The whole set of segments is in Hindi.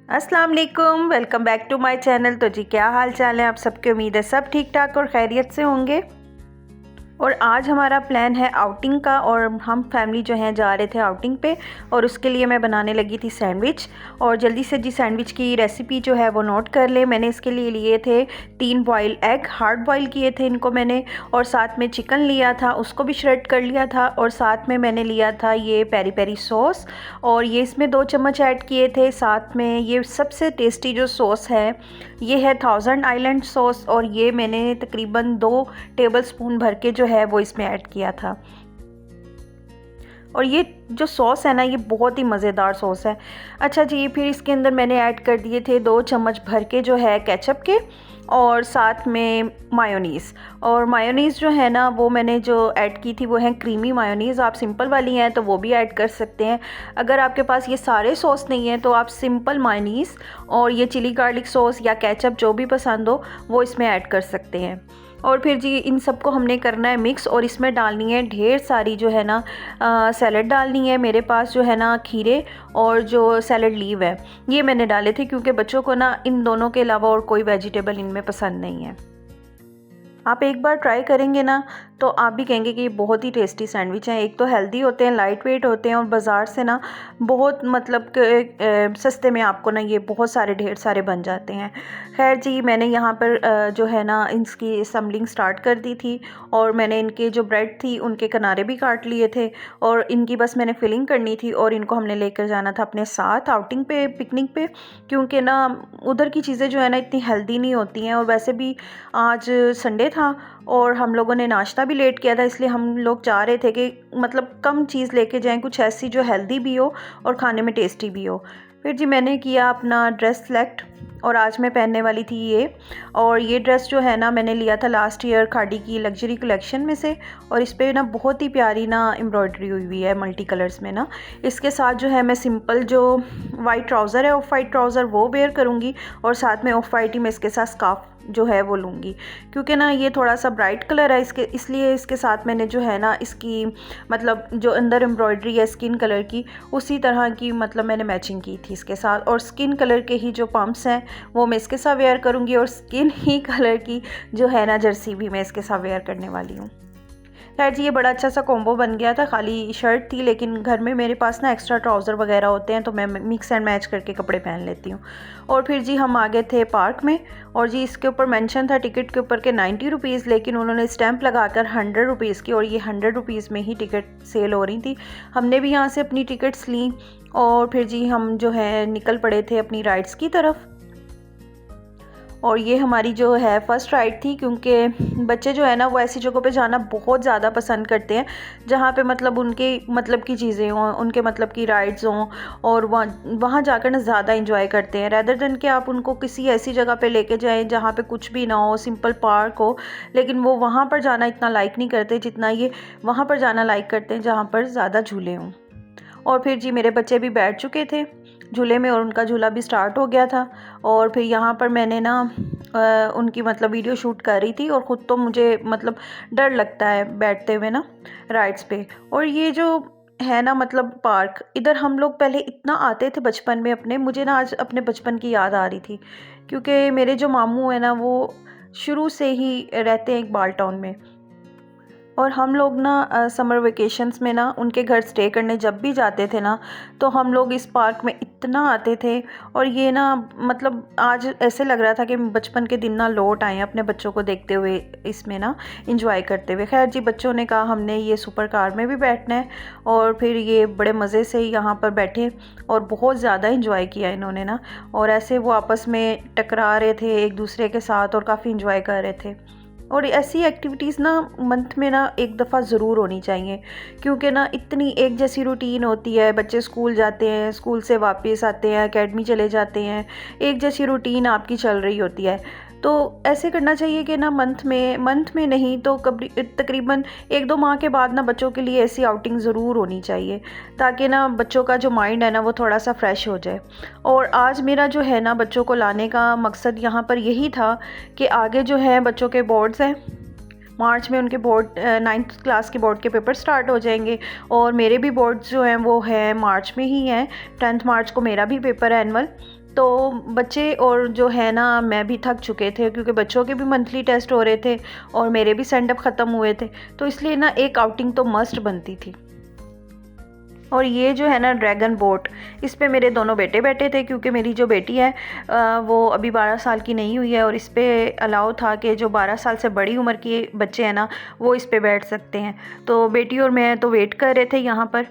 अस्सलाम वालेकुम, welcome back to my channel. तो जी क्या हाल चाल है आप सबकी? उम्मीद है सब ठीक ठाक और खैरियत से होंगे। और आज हमारा प्लान है आउटिंग का और हम फैमिली जो है जा रहे थे आउटिंग पे और उसके लिए मैं बनाने लगी थी सैंडविच। और जल्दी से जी सैंडविच की रेसिपी जो है वो नोट कर ले। मैंने इसके लिए लिए थे 3 बॉयल एग, हार्ड बॉयल किए थे इनको मैंने, और साथ में चिकन लिया था, उसको भी श्रेड कर लिया था, और साथ में मैंने लिया था ये पेरी पेरी सॉस और ये इसमें 2 चम्मच ऐड किए थे। साथ में ये सबसे टेस्टी जो सॉस है ये है थाउजेंड आइलैंड सॉस, और ये मैंने तकरीबन 2 टेबलस्पून भर के जो है वो इसमें ऐड किया था। और ये जो सॉस है ना ये बहुत ही मज़ेदार सॉस है। अच्छा जी, फिर इसके अंदर मैंने ऐड कर दिए थे 2 चम्मच भर के जो है केचप के, और साथ में मायोनीज़। और मायोनीज़ जो है ना वो मैंने जो ऐड की थी वो है क्रीमी मायोनीज़। आप सिंपल वाली हैं तो वो भी ऐड कर सकते हैं। अगर आपके पास ये सारे सॉस नहीं है तो आप सिंपल मायोनीज़ और ये चिली गार्लिक सॉस या केचप जो भी पसंद हो वो इसमें ऐड कर सकते हैं। और फिर जी इन सबको हमने करना है मिक्स, और इसमें डालनी है ढेर सारी जो है ना सैलड डालनी है। मेरे पास जो है ना खीरे और जो सैलड लीव है ये मैंने डाले थे, क्योंकि बच्चों को ना इन दोनों के अलावा और कोई वेजिटेबल इनमें पसंद नहीं है। आप एक बार ट्राई करेंगे ना तो आप भी कहेंगे कि ये बहुत ही टेस्टी सैंडविच हैं। एक तो हेल्दी होते हैं, लाइट वेट होते हैं, और बाज़ार से ना बहुत मतलब सस्ते में आपको ना ये बहुत सारे ढेर सारे बन जाते हैं। खैर जी, मैंने यहाँ पर जो है ना इनकी असम्बलिंग स्टार्ट कर दी थी, और मैंने इनके जो ब्रेड थी उनके किनारे भी काट लिए थे, और इनकी बस मैंने फिलिंग करनी थी, और इनको हमने लेकर जाना था अपने साथ आउटिंग पे, पिकनिक पे, क्योंकि ना उधर की चीज़ें जो है ना इतनी हेल्दी नहीं होती हैं। और वैसे भी आज संडे था और हम लोगों ने नाश्ता भी लेट किया था, इसलिए हम लोग चाह रहे थे कि मतलब कम चीज़ लेके जाएं, कुछ ऐसी जो हेल्दी भी हो और खाने में टेस्टी भी हो। फिर जी मैंने किया अपना ड्रेस सेलेक्ट, और आज मैं पहनने वाली थी ये। और ये ड्रेस जो है ना मैंने लिया था लास्ट ईयर खाड़ी की लग्जरी कलेक्शन में से, और इस पर ना बहुत ही प्यारी ना एम्ब्रॉयडरी हुई हुई है मल्टी कलर्स में ना। इसके साथ जो है मैं सिंपल जो वाइट ट्राउज़र है, ऑफ वाइट ट्राउज़र, वो वेयर करूँगी, और साथ में ऑफ वाइट ही मैं इसके साथ स्कार्फ जो है वो लूँगी, क्योंकि ना ये थोड़ा सा ब्राइट कलर है इसके, इसलिए इसके साथ मैंने जो है ना इसकी मतलब जो अंदर एम्ब्रॉयडरी है स्किन कलर की उसी तरह की मतलब मैंने मैचिंग की थी इसके साथ। और स्किन कलर के ही जो पम्प्स हैं वो मैं इसके साथ वेयर करूँगी, और स्किन ही कलर की जो है ना जर्सी भी मैं इसके साथ वेयर करने वाली हूँ। खैर जी, ये बड़ा अच्छा सा कॉम्बो बन गया था। खाली शर्ट थी, लेकिन घर में मेरे पास ना एक्स्ट्रा ट्राउज़र वगैरह होते हैं तो मैं मिक्स एंड मैच करके कपड़े पहन लेती हूँ। और फिर जी हम आ गए थे पार्क में, और जी इसके ऊपर मेंशन था टिकट के ऊपर के 90 रुपीज़, लेकिन उन्होंने स्टैंप लगाकर 100 रुपीज़ की, और ये 100 रुपीज़ में ही टिकट सेल हो रही थी। हमने भी यहाँ से अपनी टिकट्स ली, और फिर जी हम जो है निकल पड़े थे अपनी राइड्स की तरफ। और ये हमारी जो है फ़र्स्ट राइड थी, क्योंकि बच्चे जो है ना वो ऐसी जगहों पे जाना बहुत ज़्यादा पसंद करते हैं जहाँ पे मतलब उनके मतलब की चीज़ें हों, उनके मतलब की राइड्स हों, और वहाँ जाकर ना ज़्यादा इंजॉय करते हैं, रैदर देन कि आप उनको किसी ऐसी जगह पे लेके जाएं जहाँ पे कुछ भी ना हो, सिंपल पार्क हो। लेकिन वो वहाँ पर जाना इतना लाइक नहीं करते जितना ये वहाँ पर जाना लाइक करते हैं जहाँ पर ज़्यादा झूले हों। और फिर जी मेरे बच्चे भी बैठ चुके थे झूले में, और उनका झूला भी स्टार्ट हो गया था। और फिर यहाँ पर मैंने ना उनकी मतलब वीडियो शूट कर रही थी, और ख़ुद तो मुझे मतलब डर लगता है बैठते हुए ना राइड्स पे। और ये जो है ना मतलब पार्क, इधर हम लोग पहले इतना आते थे बचपन में अपने, मुझे ना आज अपने बचपन की याद आ रही थी, क्योंकि मेरे जो मामू है ना वो शुरू से ही रहते हैं इकबाल टाउन में, और हम लोग ना समर वेकेशंस में ना उनके घर स्टे करने जब भी जाते थे ना तो हम लोग इस पार्क में इतना आते थे। और ये ना मतलब आज ऐसे लग रहा था कि बचपन के दिन ना लौट आए अपने बच्चों को देखते हुए, इसमें ना इंजॉय करते हुए। खैर जी, बच्चों ने कहा हमने ये सुपर कार में भी बैठना है, और फिर ये बड़े मज़े से यहाँ पर बैठे और बहुत ज़्यादा इंजॉय किया इन्होंने ना। और ऐसे वो आपस में टकरा रहे थे एक दूसरे के साथ और काफ़ी इंजॉय कर रहे थे। और ऐसी एक्टिविटीज़ ना मंथ में ना एक दफ़ा ज़रूर होनी चाहिए, क्योंकि ना इतनी एक जैसी रूटीन होती है, बच्चे स्कूल जाते हैं, स्कूल से वापस आते हैं, एकेडमी चले जाते हैं, एक जैसी रूटीन आपकी चल रही होती है। तो ऐसे करना चाहिए कि ना मंथ में नहीं तो कभी तकरीबन 1-2 माह के बाद ना बच्चों के लिए ऐसी आउटिंग ज़रूर होनी चाहिए, ताकि ना बच्चों का जो माइंड है ना वो थोड़ा सा फ्रेश हो जाए। और आज मेरा जो है ना बच्चों को लाने का मकसद यहाँ पर यही था कि आगे जो है बच्चों के बोर्ड्स हैं, मार्च में उनके बोर्ड 9th क्लास के बोर्ड के पेपर स्टार्ट हो जाएंगे, और मेरे भी बोर्ड्स जो हैं वो हैं मार्च में ही हैं, 10th मार्च को मेरा भी पेपर है एनुअल। तो बच्चे और जो है ना मैं भी थक चुके थे, क्योंकि बच्चों के भी मंथली टेस्ट हो रहे थे और मेरे भी सेंड अप ख़त्म हुए थे, तो इसलिए ना एक आउटिंग तो मस्ट बनती थी। और ये जो है ना ड्रैगन बोट, इस पे मेरे दोनों बेटे बैठे थे, क्योंकि मेरी जो बेटी है वो अभी 12 साल की नहीं हुई है, और इस पे अलाउ था कि जो 12 साल से बड़ी उम्र के बच्चे हैं ना वो इस पे बैठ सकते हैं। तो बेटी और मैं तो वेट कर रहे थे यहाँ पर,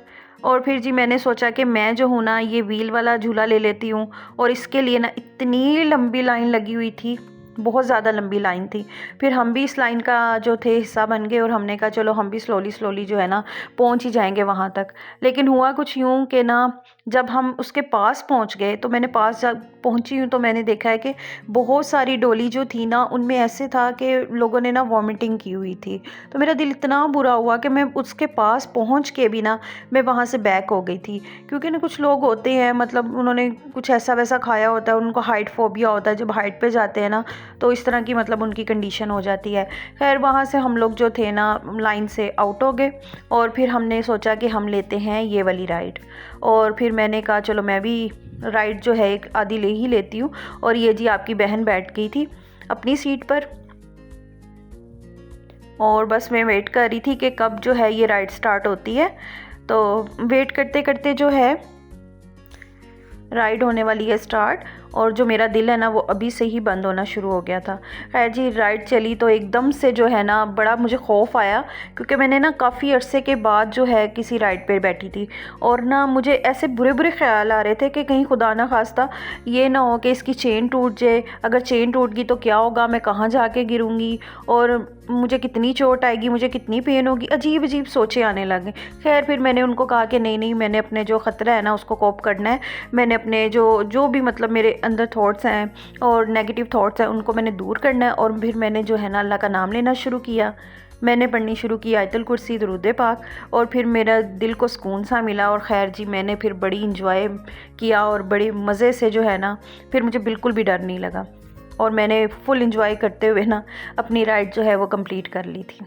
और फिर जी मैंने सोचा कि मैं जो हूँ ना ये व्हील वाला झूला ले लेती हूँ, और इसके लिए ना इतनी लंबी लाइन लगी हुई थी, बहुत ज़्यादा लंबी लाइन थी। फिर हम भी इस लाइन का जो थे हिस्सा बन गए, और हमने कहा चलो हम भी स्लोली स्लोली जो है ना पहुंच ही जाएंगे वहाँ तक। लेकिन हुआ कुछ यूँ कि ना जब हम उसके पास पहुँच गए, तो मैंने पास जब पहुँची हूँ तो मैंने देखा है कि बहुत सारी डोली जो थी ना उनमें ऐसे था कि लोगों ने ना वॉमिटिंग की हुई थी। तो मेरा दिल इतना बुरा हुआ कि मैं उसके पास पहुँच के भी ना मैं वहाँ से बैक हो गई थी, क्योंकि ना कुछ लोग होते हैं, मतलब उन्होंने कुछ ऐसा वैसा खाया होता है, उनको हाइट फोबिया होता है, जब हाइट पे जाते हैं ना तो इस तरह की मतलब उनकी कंडीशन हो जाती है। खैर वहाँ से हम लोग जो थे ना लाइन से आउट हो गए, और फिर हमने सोचा कि हम लेते हैं ये वाली राइड, और फिर मैंने कहा चलो मैं भी राइड जो है एक आधी ले ही लेती हूँ। और ये जी आपकी बहन बैठ गई थी अपनी सीट पर, और बस मैं वेट कर रही थी कि कब जो है ये राइड स्टार्ट होती है। तो वेट करते करते जो है राइड होने वाली है स्टार्ट, और जो मेरा दिल है ना वो अभी से ही बंद होना शुरू हो गया था। खैर जी राइड चली तो एकदम से जो है ना बड़ा मुझे खौफ आया, क्योंकि मैंने ना काफ़ी अरसे के बाद जो है किसी राइड पे बैठी थी, और ना मुझे ऐसे बुरे बुरे ख्याल आ रहे थे कि कहीं खुदा ना खास्ता ये ना हो कि इसकी चेन टूट जाए, अगर चेन टूट गई तो क्या होगा, मैं कहाँ जाके गिरूँगी, और मुझे कितनी चोट आएगी, मुझे कितनी पेन होगी, अजीब अजीब सोचें आने लगे। खैर फिर मैंने उनको कहा कि नहीं नहीं, मैंने अपने जो ख़तरा है ना उसको कोप करना है, मैंने अपने जो भी मतलब मेरे अंदर थॉट्स हैं और नेगेटिव थॉट्स हैं उनको मैंने दूर करना है। और फिर मैंने जो है ना अल्लाह का नाम लेना शुरू किया, मैंने पढ़नी शुरू की आयतुल कुर्सी, दुरूद पाक, और फिर मेरा दिल को सुकून सा मिला। और ख़ैर जी मैंने फिर बड़ी इंजॉय किया, और बड़े मज़े से जो है ना फिर मुझे बिल्कुल भी डर नहीं लगा, और मैंने फुल इंजॉय करते हुए ना अपनी राइड जो है वो कंप्लीट कर ली थी।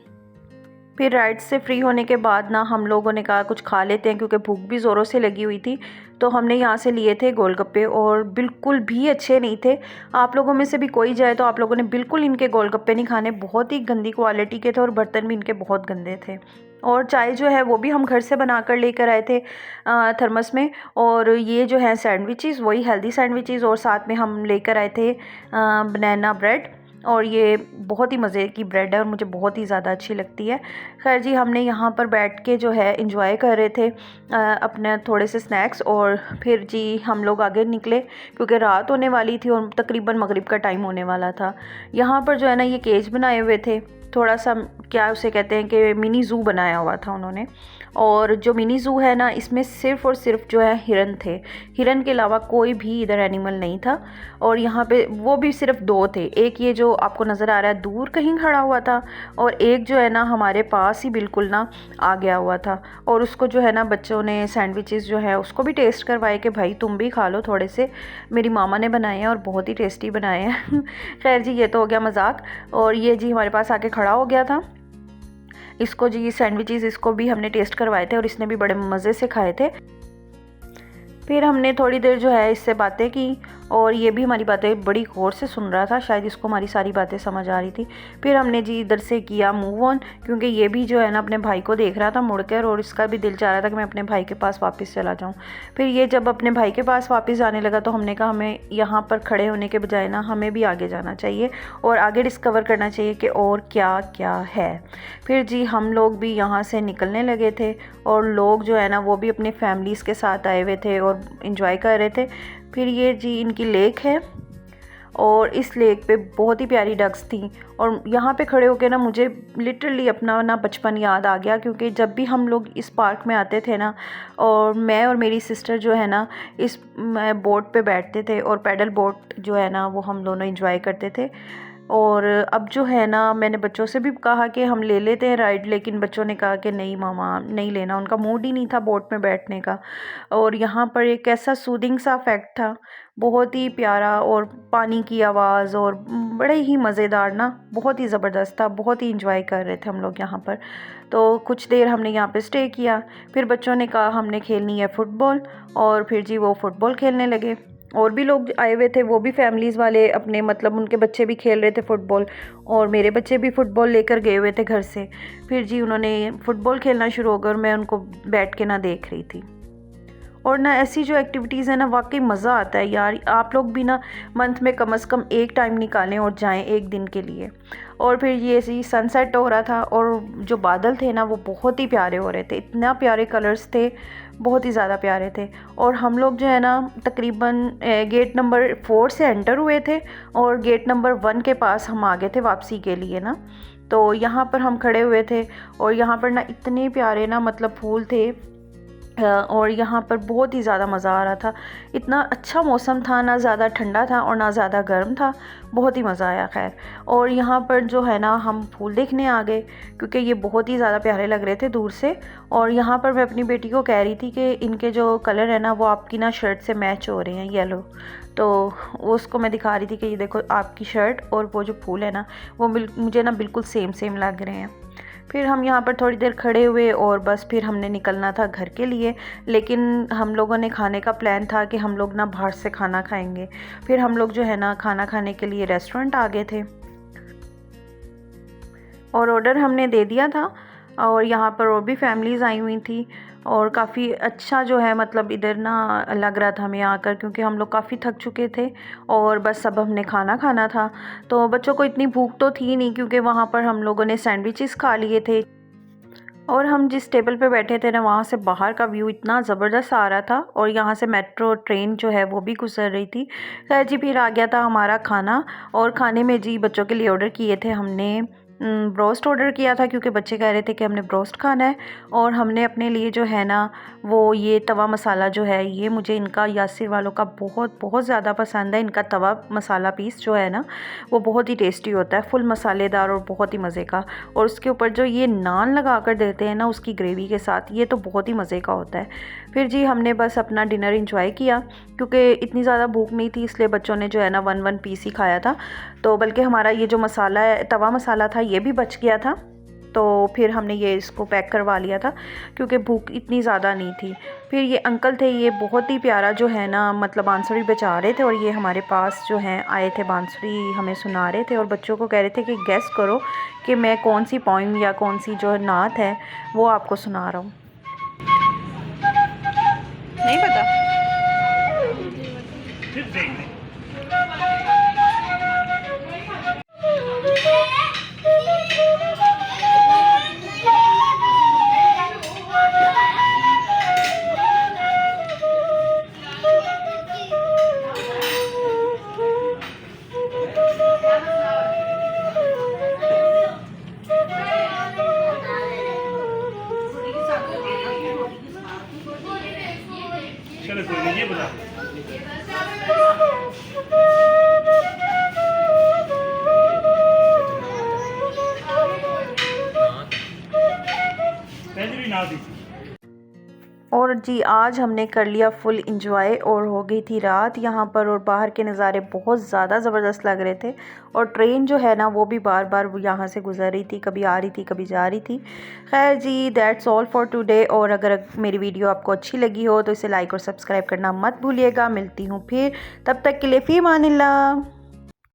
फिर राइड से फ्री होने के बाद ना हम लोगों ने कहा कुछ खा लेते हैं, क्योंकि भूख भी ज़ोरों से लगी हुई थी। तो हमने यहाँ से लिए थे गोलगप्पे, और बिल्कुल भी अच्छे नहीं थे। आप लोगों में से भी कोई जाए तो आप लोगों ने बिल्कुल इनके गोलगप्पे नहीं खाने, बहुत ही गंदी क्वालिटी के थे, और बर्तन भी इनके बहुत गंदे थे। और चाय जो है वो भी हम घर से बना कर लेकर आए थे थर्मस में। और ये जो है सैंडविचेस, वही हेल्दी सैंडविचेस, और साथ में हम लेकर आए थे बनाना ब्रेड, और ये बहुत ही मज़े की ब्रेड है और मुझे बहुत ही ज़्यादा अच्छी लगती है। खैर जी हमने यहाँ पर बैठ के जो है एंजॉय कर रहे थे अपने थोड़े से स्नैक्स, और फिर जी हम लोग आगे निकले, क्योंकि रात होने वाली थी और तकरीबन मगरिब का टाइम होने वाला था। यहाँ पर जो है ना ये केज बनाए हुए थे, थोड़ा सा क्या उसे कहते हैं कि मिनी ज़ू बनाया हुआ था उन्होंने। और जो मिनी ज़ू है ना इसमें सिर्फ़ और सिर्फ जो है हिरन थे, हिरन के अलावा कोई भी इधर एनिमल नहीं था। और यहाँ पे वो भी सिर्फ दो थे, एक ये जो आपको नज़र आ रहा है दूर कहीं खड़ा हुआ था, और एक जो है ना हमारे पास ही बिल्कुल ना आ गया हुआ था। और उसको जो है ना बच्चों ने सैंडविचेस जो है उसको भी टेस्ट करवाए कि भाई तुम भी खा लो थोड़े से, मेरी मामा ने बनाए हैं और बहुत ही टेस्टी बनाए हैं। खैर जी ये तो हो गया मजाक, और ये जी हमारे पास आके खड़ा हो गया था। इसको जी सैंडविचेस इसको भी हमने टेस्ट करवाए थे, और इसने भी बड़े मज़े से खाए थे। फिर हमने थोड़ी देर जो है इससे बातें की, और ये भी हमारी बातें बड़ी गौर से सुन रहा था, शायद इसको हमारी सारी बातें समझ आ रही थी। फिर हमने जी इधर से किया मूव ऑन, क्योंकि ये भी जो है ना अपने भाई को देख रहा था मुड़कर, और इसका भी दिल चाह रहा था कि मैं अपने भाई के पास वापस चला जाऊं। फिर ये जब अपने भाई के पास वापस जाने लगा तो हमने कहा हमें यहाँ पर खड़े होने के बजाय ना हमें भी आगे जाना चाहिए और आगे डिस्कवर करना चाहिए कि और क्या क्या है। फिर जी हम लोग भी यहाँ से निकलने लगे थे, और लोग जो है ना वो भी अपने फैमिलीज़ के साथ आए हुए थे और इन्जॉय कर रहे थे। फिर ये जी इनकी लेक है, और इस लेक पे बहुत ही प्यारी डक्स थी, और यहाँ पे खड़े होकर ना मुझे लिटरली अपना ना बचपन याद आ गया, क्योंकि जब भी हम लोग इस पार्क में आते थे ना, और मैं और मेरी सिस्टर जो है ना इस बोट पे बैठते थे, और पैडल बोट जो है ना वो हम दोनों एंजॉय करते थे। और अब जो है ना मैंने बच्चों से भी कहा कि हम ले लेते हैं राइड, लेकिन बच्चों ने कहा कि नहीं मामा नहीं लेना, उनका मूड ही नहीं था बोट में बैठने का। और यहाँ पर एक ऐसा सूदिंग सा इफ़ेक्ट था, बहुत ही प्यारा, और पानी की आवाज़, और बड़े ही मज़ेदार ना, बहुत ही ज़बरदस्त था, बहुत ही इंजॉय कर रहे थे हम लोग यहाँ पर। तो कुछ देर हमने यहाँ पे स्टे किया, फिर बच्चों ने कहा हमने खेलनी है फ़ुटबॉल, और फिर जी वो फ़ुटबॉल खेलने लगे। और भी लोग आए हुए थे, वो भी फैमिलीज़ वाले अपने, मतलब उनके बच्चे भी खेल रहे थे फ़ुटबॉल, और मेरे बच्चे भी फ़ुटबॉल लेकर गए हुए थे घर से। फिर जी उन्होंने फ़ुटबॉल खेलना शुरू हो गया और मैं उनको बैठ के ना देख रही थी। और ना ऐसी जो एक्टिविटीज़ है ना, वाकई मज़ा आता है यार। आप लोग भी ना मंथ में कम से कम एक टाइम निकालें और जाएं एक दिन के लिए। और फिर ये ऐसी सनसेट हो रहा था और जो बादल थे ना वो बहुत ही प्यारे हो रहे थे, इतना प्यारे कलर्स थे, बहुत ही ज़्यादा प्यारे थे। और हम लोग जो है ना तकरीबन गेट नंबर 4 से एंटर हुए थे और गेट नंबर 1 के पास हम आ गए थे वापसी के लिए ना। तो यहाँ पर हम खड़े हुए थे और यहाँ पर ना इतने प्यारे ना मतलब फूल थे, और यहाँ पर बहुत ही ज़्यादा मज़ा आ रहा था। इतना अच्छा मौसम था, ना ज़्यादा ठंडा था और ना ज़्यादा गर्म था, बहुत ही मज़ा आया खैर। और यहाँ पर जो है ना हम फूल देखने आ गए क्योंकि ये बहुत ही ज़्यादा प्यारे लग रहे थे दूर से। और यहाँ पर मैं अपनी बेटी को कह रही थी कि इनके जो कलर है ना वो आपकी ना शर्ट से मैच हो रहे हैं, येलो। तो उसको मैं दिखा रही थी कि ये देखो आपकी शर्ट और वो जो फूल है ना वो मुझे ना बिल्कुल सेम सेम लग रहे हैं। फिर हम यहाँ पर थोड़ी देर खड़े हुए और बस फिर हमने निकलना था घर के लिए। लेकिन हम लोगों ने खाने का प्लान था कि हम लोग ना बाहर से खाना खाएंगे। फिर हम लोग जो है ना खाना खाने के लिए रेस्टोरेंट आ गए थे और ऑर्डर हमने दे दिया था। और यहाँ पर और भी फैमिलीज़ आई हुई थी और काफ़ी अच्छा जो है मतलब इधर ना लग रहा था हमें आकर, क्योंकि हम लोग काफ़ी थक चुके थे और बस अब हमने खाना खाना था। तो बच्चों को इतनी भूख तो थी नहीं क्योंकि वहाँ पर हम लोगों ने सैंडविचेस खा लिए थे। और हम जिस टेबल पे बैठे थे ना वहाँ से बाहर का व्यू इतना ज़बरदस्त आ रहा था और यहाँ से मेट्रो ट्रेन जो है वो भी गुजर रही थी। खैर जी फिर आ गया था हमारा खाना। और खाने में जी बच्चों के लिए ऑर्डर किए थे हमने ब्रोस्ट ऑर्डर किया था क्योंकि बच्चे कह रहे थे कि हमने ब्रोस्ट खाना है। और हमने अपने लिए जो है ना वो ये तवा मसाला जो है, ये मुझे इनका यासिर वालों का बहुत बहुत ज़्यादा पसंद है। इनका तवा मसाला पीस जो है ना वो बहुत ही टेस्टी होता है, फुल मसालेदार और बहुत ही मज़े का। और उसके ऊपर जो ये नान लगा कर देते हैं ना उसकी ग्रेवी के साथ, ये तो बहुत ही मज़े का होता है। फिर जी हमने बस अपना डिनर इंजॉय किया क्योंकि इतनी ज़्यादा भूख नहीं थी, इसलिए बच्चों ने जो है ना वन पीस ही खाया था। तो बल्कि हमारा ये जो मसाला है, तवा मसाला था, ये भी बच गया था। तो फिर हमने ये इसको पैक करवा लिया था क्योंकि भूख इतनी ज़्यादा नहीं थी। फिर ये अंकल थे, ये बहुत ही प्यारा जो है ना मतलब बांसुरी बजा रहे थे और ये हमारे पास जो हैं आए थे, बांसुरी हमें सुना रहे थे और बच्चों को कह रहे थे कि गेस करो कि मैं कौन सी पोइम या कौन सी जो नात है वो आपको सुना रहा हूँ। नहीं पता? चलो कोई नहीं, ये बता। पहले भी ना दी। और जी आज हमने कर लिया फुल इंजॉय और हो गई थी रात यहाँ पर। और बाहर के नज़ारे बहुत ज़्यादा ज़बरदस्त लग रहे थे और ट्रेन जो है ना वो भी बार बार यहाँ से गुजर रही थी, कभी आ रही थी कभी जा रही थी। खैर जी दैट्स ऑल फॉर टुडे। और अगर मेरी वीडियो आपको अच्छी लगी हो तो इसे लाइक और सब्सक्राइब करना मत भूलिएगा। मिलती हूँ फिर, तब तक के लिए फ़ी अमानिल्लाह।